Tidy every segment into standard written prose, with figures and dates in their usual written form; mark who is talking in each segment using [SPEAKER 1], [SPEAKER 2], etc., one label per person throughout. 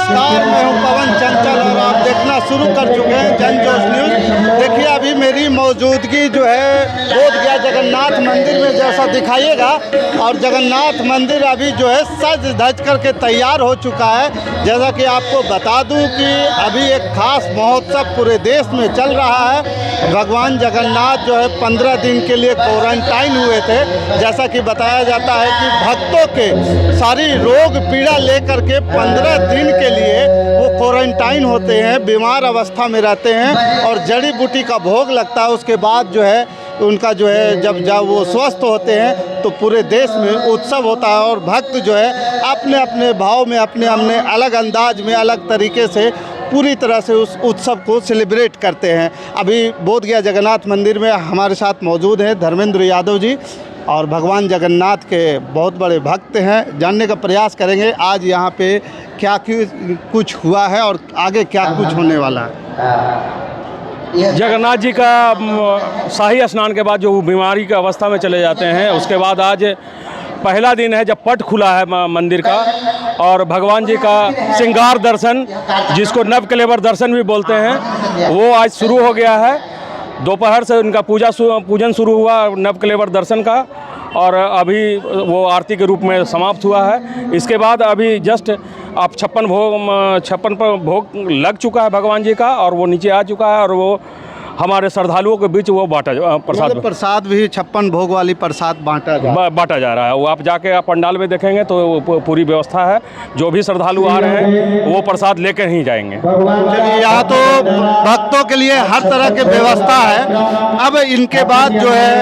[SPEAKER 1] नमस्कार, मैं हूं पवन चंचल और आप देखना शुरू कर चुके हैं जनजोश न्यूज़। देखिए अभी मेरी मौजूदगी जो है बोधगया जगन्नाथ मंदिर में जैसा दिखाइएगा, और जगन्नाथ मंदिर अभी जो है सज धज करके तैयार हो चुका है। जैसा कि आपको बता दूं कि अभी एक खास महोत्सव पूरे देश में चल रहा है। भगवान जगन्नाथ जो है 15 दिन के लिए क्वारंटाइन हुए थे। जैसा कि बताया जाता है कि भक्तों के सारी रोग पीड़ा लेकर के 15 दिन के लिए वो क्वारंटाइन होते हैं, बीमार अवस्था में रहते हैं और जड़ी बूटी का भोग लगता है। उसके बाद जो है उनका जो है जब वो स्वस्थ होते हैं तो पूरे देश में उत्सव होता है और भक्त जो है अपने अपने भाव में अपने अपने अलग अंदाज में अलग तरीके से पूरी तरह से उस उत्सव को सेलिब्रेट करते हैं। अभी बोधगया जगन्नाथ मंदिर में हमारे साथ मौजूद हैं धर्मेंद्र यादव जी, और भगवान जगन्नाथ के बहुत बड़े भक्त हैं। जानने का प्रयास करेंगे आज यहाँ पे क्या कुछ हुआ है और आगे क्या कुछ होने वाला है।
[SPEAKER 2] जगन्नाथ जी का शाही स्नान के बाद जो बीमारी की अवस्था में चले जाते हैं, उसके बाद आज पहला दिन है जब पट खुला है मंदिर का, और भगवान जी का श्रृंगार दर्शन, जिसको नव कलेवर दर्शन भी बोलते हैं, वो आज शुरू हो गया है। दोपहर से उनका पूजन शुरू हुआ नव कलेवर दर्शन का, और अभी वो आरती के रूप में समाप्त हुआ है। इसके बाद अभी जस्ट आप 56 पर भोग लग चुका है भगवान जी का, और वो नीचे आ चुका है, और वो हमारे श्रद्धालुओं के बीच वो बांटा
[SPEAKER 1] प्रसाद भी 56 भोग वाली प्रसाद बांटा जा रहा है।
[SPEAKER 2] वो आप जाके आप पंडाल में देखेंगे तो पूरी व्यवस्था है। जो भी श्रद्धालु आ रहे हैं वो प्रसाद लेकर ही जाएंगे।
[SPEAKER 1] चलिए, यहाँ तो भक्तों के लिए हर तरह की व्यवस्था है। अब इनके बाद जो है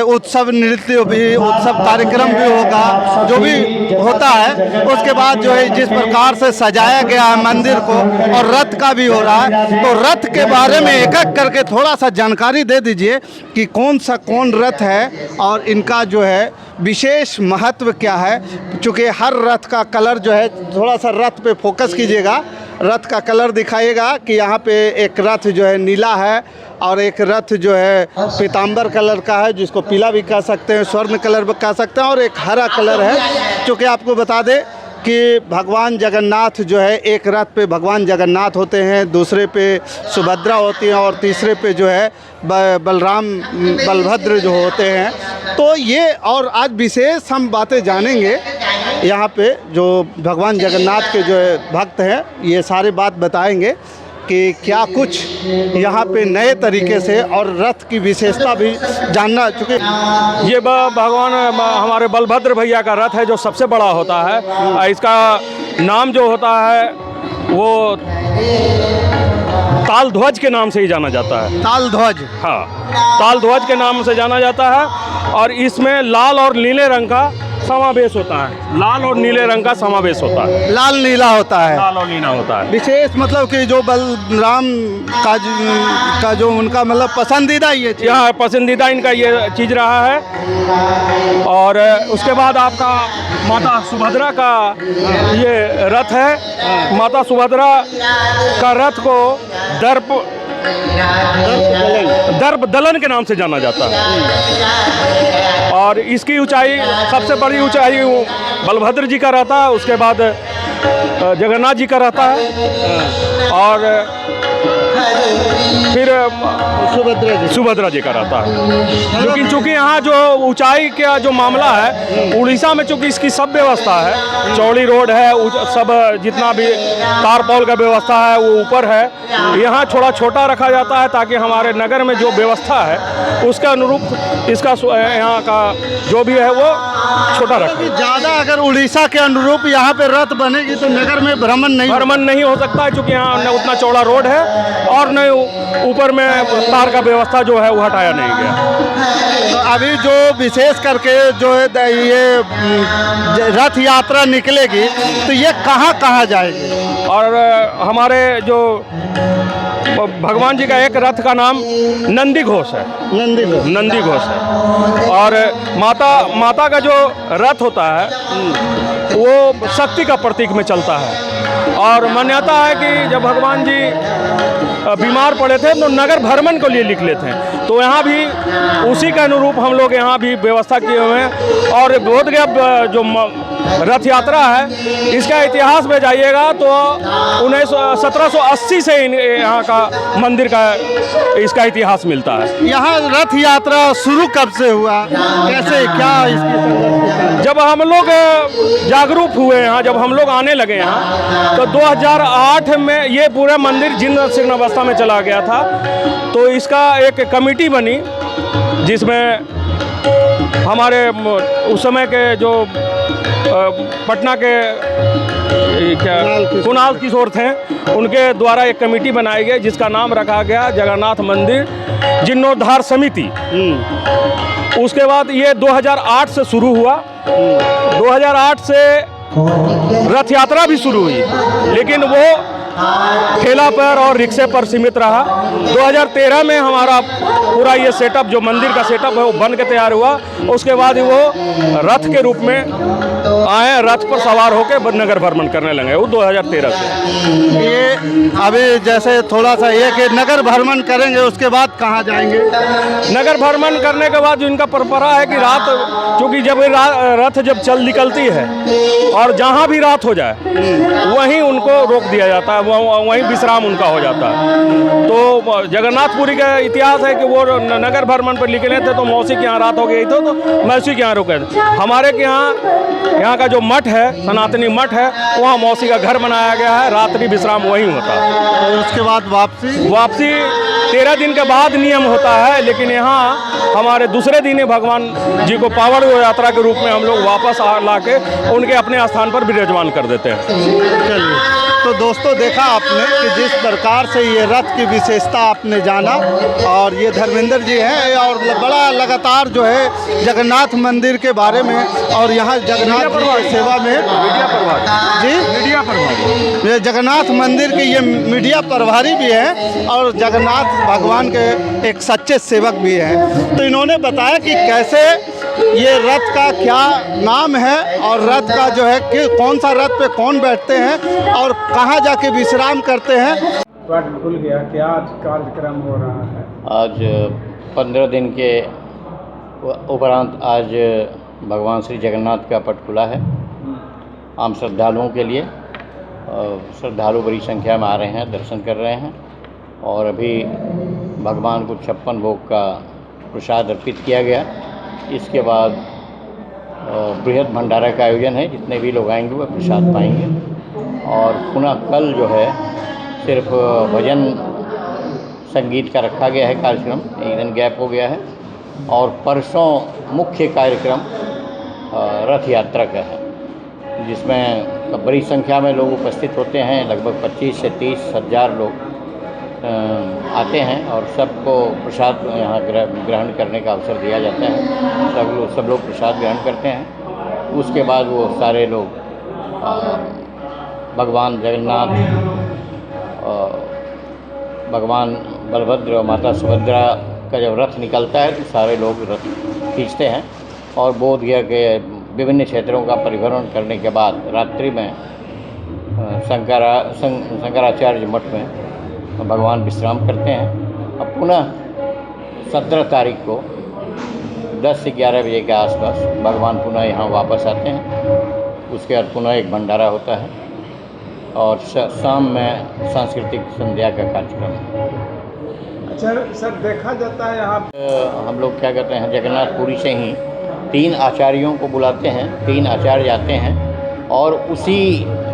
[SPEAKER 1] उत्सव नृत्य भी, उत्सव कार्यक्रम भी होगा, जो भी होता है। उसके बाद जो है जिस प्रकार से सजाया गया है मंदिर को, और रथ का भी हो रहा है, तो रथ के बारे में एक एक करके थोड़ा सा जानकारी दे दीजिए कि कौन रथ है और इनका जो है विशेष महत्व क्या है। चूँकि हर रथ का कलर जो है, थोड़ा सा रथ पे फोकस कीजिएगा, रथ का कलर दिखाइएगा कि यहाँ पे एक रथ जो है नीला है और एक रथ जो है पीतांबर कलर का है, जिसको पीला भी कह सकते हैं, स्वर्ण कलर भी कह सकते हैं, और एक हरा कलर है। चूँकि आपको बता दें कि भगवान जगन्नाथ जो है एक रथ पे भगवान जगन्नाथ होते हैं, दूसरे पे सुभद्रा होती हैं, और तीसरे पे जो है बलभद्र जो होते हैं। तो ये और आज विशेष हम बातें जानेंगे यहाँ पे जो भगवान जगन्नाथ के जो है भक्त हैं, ये सारी बात बताएंगे कि क्या कुछ यहाँ पे नए तरीके से, और रथ की विशेषता भी जानना। चूँकि
[SPEAKER 2] ये भगवान हमारे बलभद्र भैया का रथ है जो सबसे बड़ा होता है। इसका नाम जो होता है वो ताल ध्वज के नाम से ही जाना जाता है।
[SPEAKER 1] ताल ध्वज,
[SPEAKER 2] हाँ, ताल ध्वज के नाम से जाना जाता है। और इसमें लाल और नीले रंग का समावेश होता है। लाल और नीले रंग का समावेश होता है।
[SPEAKER 1] लाल नीला होता है।
[SPEAKER 2] लाल और नीला होता है।
[SPEAKER 1] विशेष मतलब कि जो बलराम का जो उनका मतलब पसंदीदा ये चीज़,
[SPEAKER 2] यहाँ पसंदीदा इनका ये चीज़ रहा है। और उसके बाद आपका माता सुभद्रा का ये रथ है। माता सुभद्रा का रथ को दर्प दलन के नाम से जाना जाता है। और इसकी ऊंचाई, सबसे बड़ी ऊंचाई बलभद्र जी का रहता है, उसके बाद जगन्नाथ जी का रहता है, और फिर सुभद्रा जी का रहता है। लेकिन चूँकि यहाँ जो ऊंचाई का जो मामला है, उड़ीसा में चूँकि इसकी सब व्यवस्था है, चौड़ी रोड है, सब जितना भी तारपोल का व्यवस्था है वो ऊपर है। यहाँ थोड़ा छोटा रखा जाता है ताकि हमारे नगर में जो व्यवस्था है उसके अनुरूप इसका यहाँ का जो भी है वो छोटा रखें।
[SPEAKER 1] ज़्यादा अगर उड़ीसा के अनुरूप यहाँ पे रथ बनेगी तो नगर में भ्रमण नहीं
[SPEAKER 2] हो सकता है, क्योंकि यहाँ न उतना चौड़ा रोड है और न ऊपर में तार का व्यवस्था जो है वो हटाया नहीं गया।
[SPEAKER 1] तो अभी जो विशेष करके जो है ये रथ यात्रा निकलेगी तो ये कहाँ जाएगी।
[SPEAKER 2] और हमारे जो भगवान जी का एक रथ का नाम नंदी घोष है। नंदी घोष है। और माता का जो रथ होता है वो शक्ति का प्रतीक में चलता है। और मान्यता है कि जब भगवान जी बीमार पड़े थे तो नगर भ्रमण के लिए निकले थे, तो यहाँ भी उसी के अनुरूप हम लोग यहाँ भी व्यवस्था किए हुए हैं। और बोधगया जो रथ यात्रा है, इसका इतिहास में जाइएगा तो 1780 से यहाँ का मंदिर का इसका इतिहास मिलता है।
[SPEAKER 1] यहाँ रथ यात्रा शुरू कब से हुआ, कैसे, क्या इसकी संगत?
[SPEAKER 2] जब हम लोग जागरूक हुए यहाँ, जब हम लोग आने लगे यहाँ, तो 2008 में ये पूरा मंदिर जीर्ण शीर्ण अवस्था में चला गया था। तो इसका एक कमेटी बनी जिसमें हमारे उस समय के जो पटना के क्या कुणाल किशोर थे, उनके द्वारा एक कमेटी बनाई गई जिसका नाम रखा गया जगन्नाथ मंदिर जीर्णोद्धार समिति। उसके बाद ये 2008 से शुरू हुआ। 2008 से रथ यात्रा भी शुरू हुई, लेकिन वो ठेला पर और रिक्शे पर सीमित रहा। 2013 में हमारा पूरा ये सेटअप, जो मंदिर का सेटअप है, वो बन के तैयार हुआ। उसके बाद वो रथ के रूप में आए, रथ पर सवार होकर नगर भ्रमण करने लगे वो 2013 से।
[SPEAKER 1] ये अभी जैसे थोड़ा सा ये कि नगर भ्रमण करेंगे, उसके बाद कहाँ जाएंगे?
[SPEAKER 2] नगर भ्रमण करने के बाद जो इनका परंपरा है कि रात, क्योंकि जब रथ जब चल निकलती है और जहाँ भी रात हो जाए वहीं उनको रोक दिया जाता है, वहीं विश्राम उनका हो जाता है। तो जगन्नाथपुरी का इतिहास है कि वो नगर भ्रमण पर निकले थे तो मौसी के यहाँ रात हो गई थी, तो मौसी के यहाँ रुके थे। हमारे के यहाँ का जो मठ है, सनातनी मठ है, वहाँ मौसी का घर बनाया गया है, रात्रि विश्राम वहीं होता है।
[SPEAKER 1] और उसके बाद वापसी
[SPEAKER 2] 13 दिन के बाद नियम होता है, लेकिन यहाँ हमारे दूसरे दिन ही भगवान जी को पावन यात्रा के रूप में हम लोग वापस ला के उनके अपने स्थान पर विराजमान कर देते हैं।
[SPEAKER 1] चलिए, तो दोस्तों देखा आपने कि जिस प्रकार से ये रथ की विशेषता आपने जाना, और ये धर्मेंद्र जी हैं और बड़ा लगातार जो है जगन्नाथ मंदिर के बारे में और यहाँ जगन्नाथ जी की सेवा में मीडिया प्रभारी, ये जगन्नाथ मंदिर के ये मीडिया प्रभारी भी हैं और जगन्नाथ भगवान के एक सच्चे सेवक भी हैं। तो इन्होंने बताया कि कैसे ये रथ का क्या नाम है और रथ का जो है कि कौन सा रथ पे कौन बैठते हैं और कहाँ जाके विश्राम करते हैं।
[SPEAKER 3] पट खुल गया, क्या आज कार्यक्रम हो रहा है?
[SPEAKER 4] आज 15 दिन के उपरांत आज भगवान श्री जगन्नाथ का पट खुला है आम श्रद्धालुओं के लिए। श्रद्धालु बड़ी संख्या में आ रहे हैं, दर्शन कर रहे हैं। और अभी भगवान को 56 भोग का प्रसाद अर्पित किया गया। इसके बाद बृहद भंडारा का आयोजन है, जितने भी लोग आएंगे वह प्रसाद पाएंगे। और पुनः कल जो है सिर्फ भजन संगीत का रखा गया है कार्यक्रम, एक दिन गैप हो गया है। और परसों मुख्य कार्यक्रम रथ यात्रा का है, जिसमें बड़ी संख्या में लोग उपस्थित होते हैं। लगभग 25 से 30 हज़ार लोग आते हैं और सबको प्रसाद यहाँ ग्रहण करने का अवसर दिया जाता है। सब लोग प्रसाद ग्रहण करते हैं। उसके बाद वो सारे लोग भगवान जगन्नाथ, भगवान बलभद्र और माता सुभद्रा का जब रथ निकलता है तो सारे लोग रथ खींचते हैं। और बोध गया के विभिन्न क्षेत्रों का परिभ्रमण करने के बाद रात्रि में शंकराचार्य मठ में भगवान विश्राम करते हैं। अब पुनः 17 तारीख को 10 से 11 बजे के आसपास भगवान पुनः यहाँ वापस आते हैं। उसके बाद पुनः एक भंडारा होता है और शाम में सांस्कृतिक संध्या का कार्यक्रम है।
[SPEAKER 3] अच्छा सर, देखा जाता है यहाँ
[SPEAKER 4] हम लोग क्या करते हैं, जगन्नाथपुरी से ही 3 आचार्यों को बुलाते हैं। 3 आचार्य आते हैं और उसी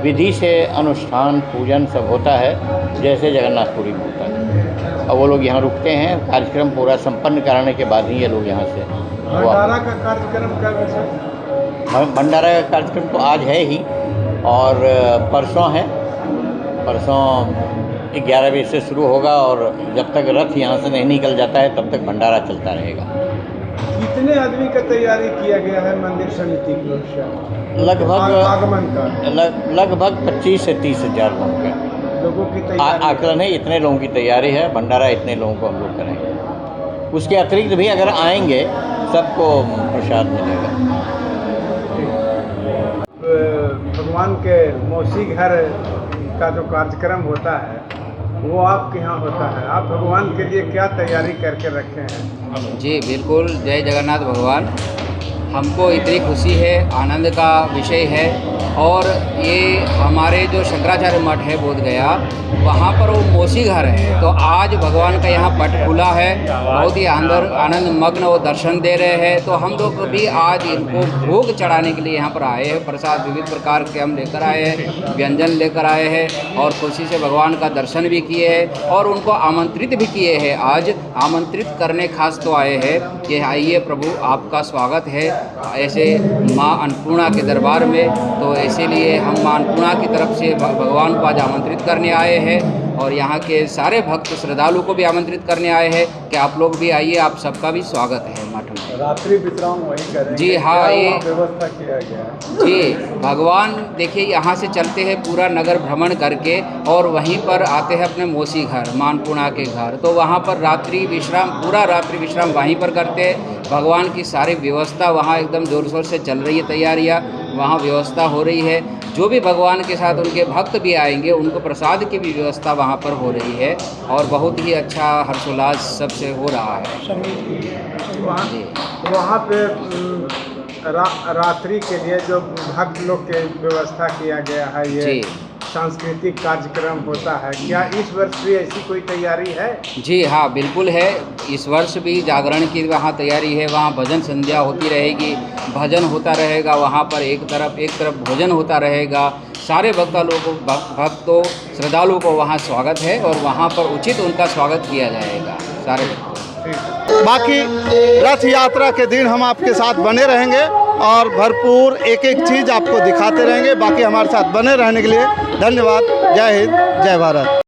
[SPEAKER 4] विधि से अनुष्ठान पूजन सब होता है जैसे जगन्नाथपुरी में होता है। और वो लोग यहाँ रुकते हैं, कार्यक्रम पूरा संपन्न कराने के बाद ही ये लोग यहाँ से
[SPEAKER 3] भंडारा का कार्यक्रम कब है?
[SPEAKER 4] भंडारा का कार्यक्रम तो आज है ही और परसों है। परसों 11 बजे से शुरू होगा और जब तक रथ यहाँ से नहीं निकल जाता है तब तक भंडारा चलता रहेगा।
[SPEAKER 3] कितने आदमी का तैयारी किया गया है मंदिर समिति की ओर से?
[SPEAKER 4] लगभग 25 से 30 हज़ार
[SPEAKER 3] लोगों की तैयारी
[SPEAKER 4] आकलन है। इतने लोगों की तैयारी है, भंडारा इतने लोगों को हम लोग करेंगे। उसके अतिरिक्त भी अगर आएंगे सबको प्रसाद मिलेगा।
[SPEAKER 3] भगवान के मौसी घर का जो कार्यक्रम होता है वो आपके यहाँ होता है, आप भगवान के लिए क्या तैयारी करके रखे हैं?
[SPEAKER 5] जी बिल्कुल, जय जगन्नाथ भगवान। हमको इतनी खुशी है, आनंद का विषय है। और ये हमारे जो शंकराचार्य मठ है बोध गया, वहाँ पर वो मोसी घर है, तो आज भगवान का यहाँ पट खुला है। बहुत ही आनंद मग्न वो दर्शन दे रहे हैं। तो हम लोग भी आज इनको भोग चढ़ाने के लिए यहाँ पर आए हैं। प्रसाद विविध प्रकार के हम लेकर आए हैं, व्यंजन लेकर आए हैं और खुशी से भगवान का दर्शन भी किए हैं और उनको आमंत्रित भी किए हैं। आज आमंत्रित करने खास तो आए हैं कि आइए प्रभु, आपका स्वागत है ऐसे माँ अन्नपूर्णा के दरबार में। तो इसीलिए हम माँ अन्नपूर्णा की तरफ से भगवान को आज आमंत्रित करने आए हैं और यहाँ के सारे भक्त श्रद्धालु को भी आमंत्रित करने आए हैं कि आप लोग भी आइए, आप सबका भी स्वागत है मठ में।
[SPEAKER 3] रात्रि विश्राम वहीं करेंगे?
[SPEAKER 5] जी हाँ, ये
[SPEAKER 3] व्यवस्था किया गया है
[SPEAKER 5] जी। भगवान देखिए यहाँ से चलते हैं पूरा नगर भ्रमण करके और वहीं पर आते हैं अपने मोसी घर, माँ अन्नपूर्णा के घर। तो वहाँ पर रात्रि विश्राम, पूरा रात्रि विश्राम वहीं पर करते हैं। भगवान की सारी व्यवस्था वहाँ एकदम ज़ोर शोर से चल रही है, तैयारियाँ वहाँ व्यवस्था हो रही है। जो भी भगवान के साथ उनके भक्त भी आएंगे, उनको प्रसाद की भी व्यवस्था वहाँ पर हो रही है और बहुत ही अच्छा हर्षोल्लास सबसे हो रहा है। जी।
[SPEAKER 3] वहाँ पे रात्रि के लिए जो भक्त लोग के व्यवस्था किया गया है, ये
[SPEAKER 5] जी।
[SPEAKER 3] सांस्कृतिक कार्यक्रम होता है, क्या इस वर्ष भी ऐसी कोई तैयारी है?
[SPEAKER 5] जी हाँ, बिल्कुल है। इस वर्ष भी जागरण की वहाँ तैयारी है। वहाँ भजन संध्या होती रहेगी, भजन होता रहेगा वहाँ पर, एक तरफ भोजन होता रहेगा। सारे भक्तों श्रद्धालुओं को वहाँ स्वागत है और वहाँ पर उचित उनका स्वागत किया जाएगा सारे भक्तों।
[SPEAKER 1] बाकी रथ यात्रा के दिन हम आपके साथ बने रहेंगे और भरपूर एक एक चीज़ आपको दिखाते रहेंगे। बाकी हमारे साथ बने रहने के लिए धन्यवाद। जय हिंद, जय भारत।